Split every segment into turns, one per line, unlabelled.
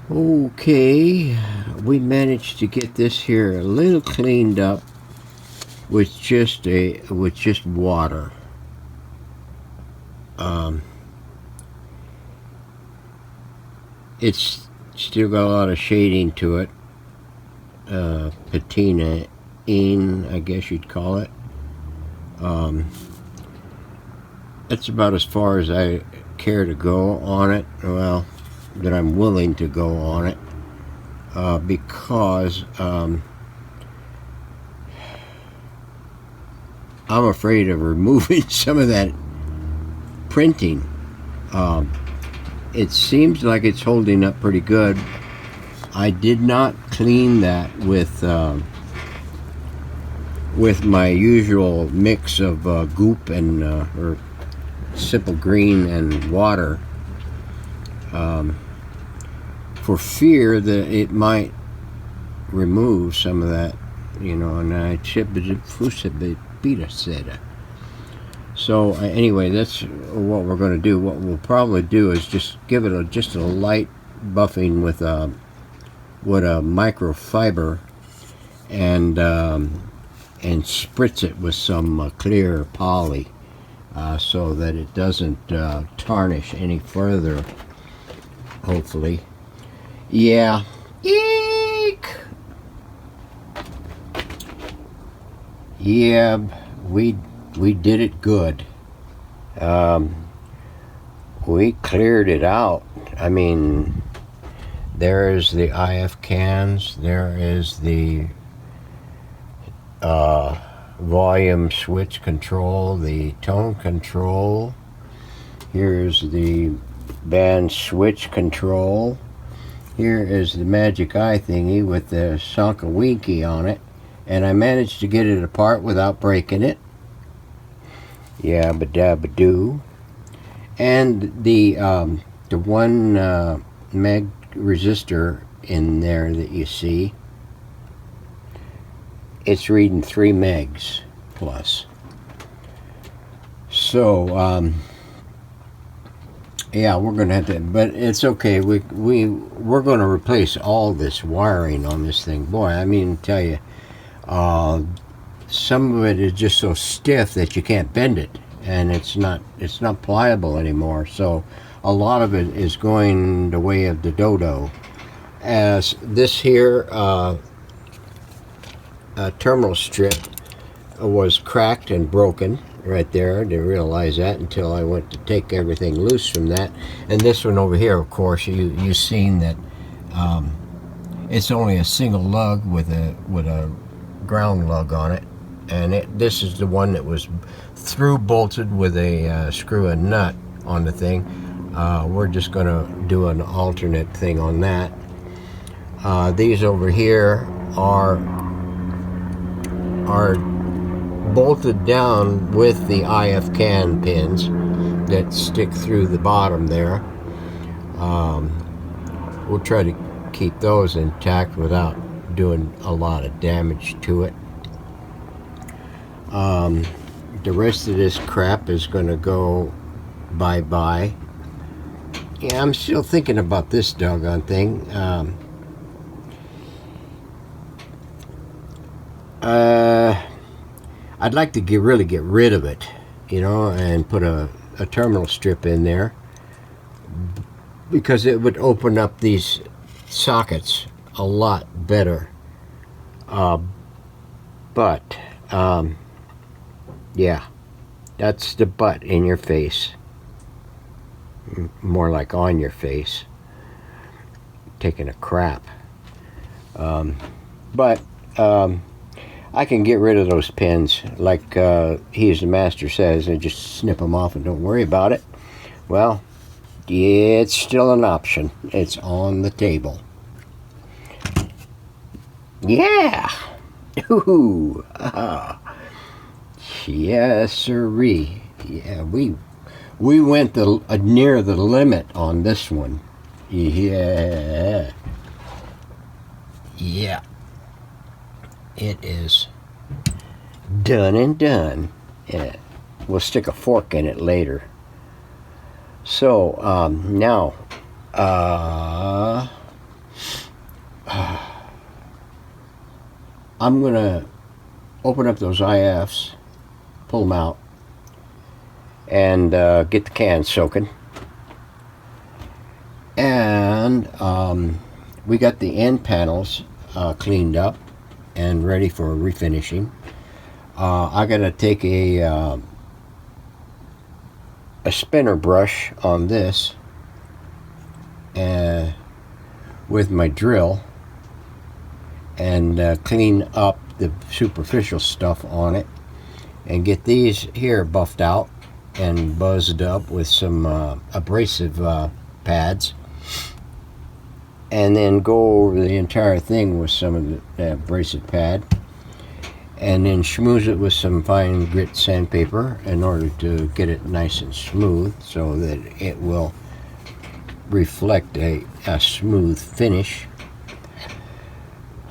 Okay, we managed to get this here a little cleaned up with just water. Um, it's still got a lot of shading to it. Patina in, I guess you'd call it. That's about as far as I care to go on it. Well, that I'm willing to go on it. Because I'm afraid of removing some of that printing. It seems like it's holding up pretty good. I did not clean that with my usual mix of goop and or simple green and water, for fear that it might remove some of that, and I so anyway, that's what we're going to do. What we'll probably do is just give it just a light buffing with a microfiber, and spritz it with some clear poly, so that it doesn't tarnish any further. Hopefully, yeah. Eek. Yeah, we did it good. We cleared it out. I mean, there is the IF cans. There is the volume switch control, the tone control. Here's the band switch control. Here is the magic eye thingy with the Sonka Winky on it. And I managed to get it apart without breaking it. Yabba dabba doo. And the one meg resistor in there that you see, it's reading 3 megs plus. So yeah, we're gonna have to, but it's okay. We're gonna replace all this wiring on this thing. Boy, I mean, tell you, some of it is just so stiff that you can't bend it, and it's not pliable anymore. So a lot of it is going the way of the dodo. As this here terminal strip was cracked and broken right there. I didn't realize that until I went to take everything loose from that. And this one over here, of course, you've seen that it's only a single lug with a ground lug on it, and this is the one that was through bolted with a screw and nut on the thing. We're just going to do an alternate thing on that. These over here are bolted down with the IF can pins that stick through the bottom there. We'll try to keep those intact without doing a lot of damage to it. The rest of this crap is going to go bye-bye. Yeah, I'm still thinking about this doggone thing. I'd like to really get rid of it, and put a terminal strip in there, because it would open up these sockets a lot better. But yeah, that's the butt in your face. More like on your face, taking a crap. But I can get rid of those pins, like He's the Master says, and just snip them off and don't worry about it. Well, yeah, it's still an option. It's on the table. Yeah. Ooh. Yes, sirree. Yeah, we went near the limit on this one. Yeah. Yeah. It is done and done. Yeah. We'll stick a fork in it later. So, now, I'm going to open up those IFs, pull them out, and get the cans soaking. And we got the end panels cleaned up and ready for refinishing. I got to take a spinner brush on this with my drill and clean up the superficial stuff on it and get these here buffed out and buzzed up with some abrasive pads, and then go over the entire thing with some of the abrasive pad, and then schmooze it with some fine grit sandpaper in order to get it nice and smooth so that it will reflect a smooth finish.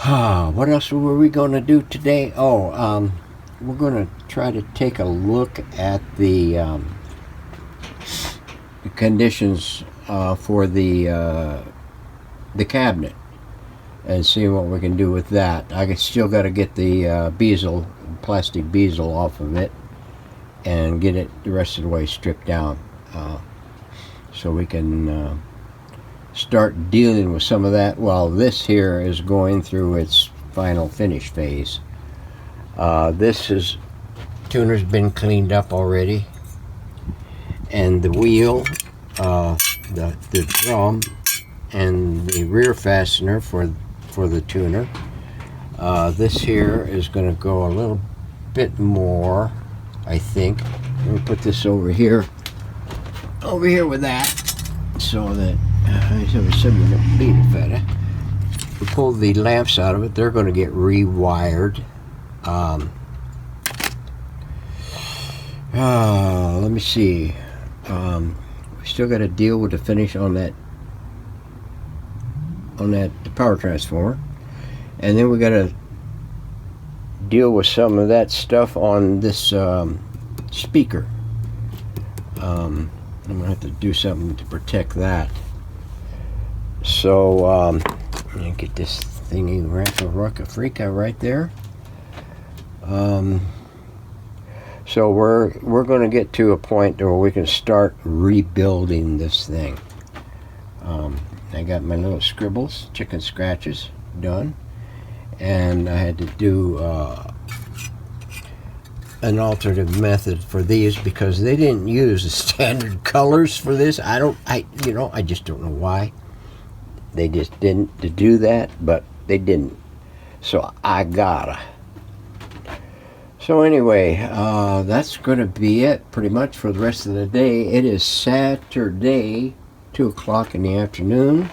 What else were we going to do today? We're going to try to take a look at the conditions for the cabinet and see what we can do with that. I still got to get the plastic bezel off of it and get it the rest of the way stripped down so we can start dealing with some of that while this here is going through its final finish phase. Tuner's been cleaned up already, and the wheel, the drum, and the rear fastener for the tuner. This here is going to go a little bit more, I think. Let me put this over here with that, so that we pull the lamps out of it. They're going to get rewired. Let me see. We still got to deal with the finish on that power transformer, and then we got to deal with some of that stuff on this speaker. I'm gonna have to do something to protect that. So I'm gonna get this thingy Rocka-Freaka right there. So we're going to get to a point where we can start rebuilding this thing. I got my little scribbles, chicken scratches done, and I had to do an alternative method for these because they didn't use the standard colors for this. I just don't know why. They just didn't do that, but they didn't. So I gotta. So anyway, that's going to be it pretty much for the rest of the day. It is Saturday, 2 o'clock in the afternoon.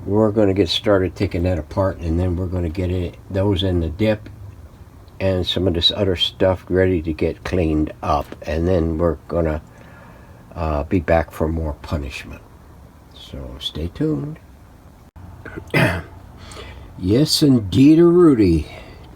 We're going to get started taking that apart, and then we're going to get those in the dip and some of this other stuff ready to get cleaned up, and then we're going to be back for more punishment. So stay tuned. Yes, indeed, a Rudy.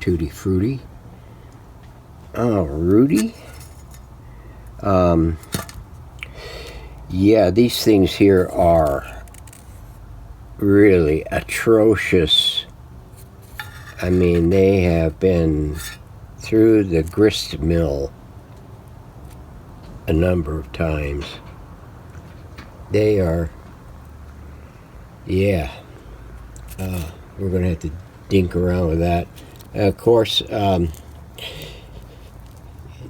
Tutti Frutti. Oh, Rudy? Yeah, these things here are really atrocious. I mean, they have been through the grist mill a number of times. They are, yeah. We're going to have to dink around with that. Of course, the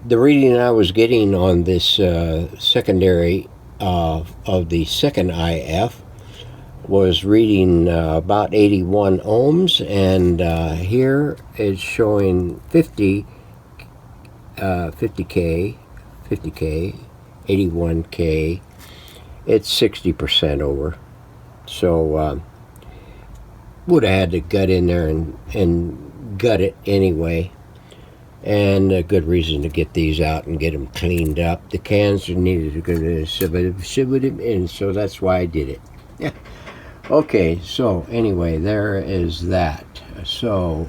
reading I was getting on this secondary of the second IF was reading about 81 ohms, and here it's showing 50K, 81K. It's 60% over. So would have had to gut in there and gut it anyway, and a good reason to get these out and get them cleaned up. The cans are needed to go to and so that's why I did it. Yeah. Okay, so anyway, there is that. So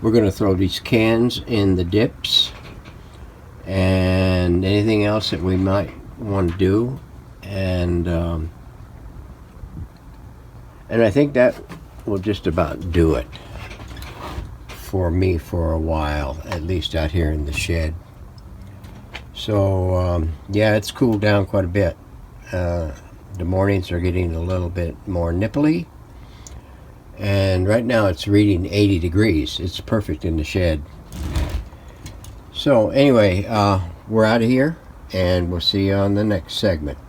we're going to throw these cans in the dips and anything else that we might want to do, and I think that will just about do it for me for a while, at least out here in the shed. So yeah, it's cooled down quite a bit. The mornings are getting a little bit more nipply, and right now it's reading 80 degrees. It's perfect in the shed. So anyway, we're out of here, and we'll see you on the next segment.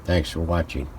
Thanks for watching.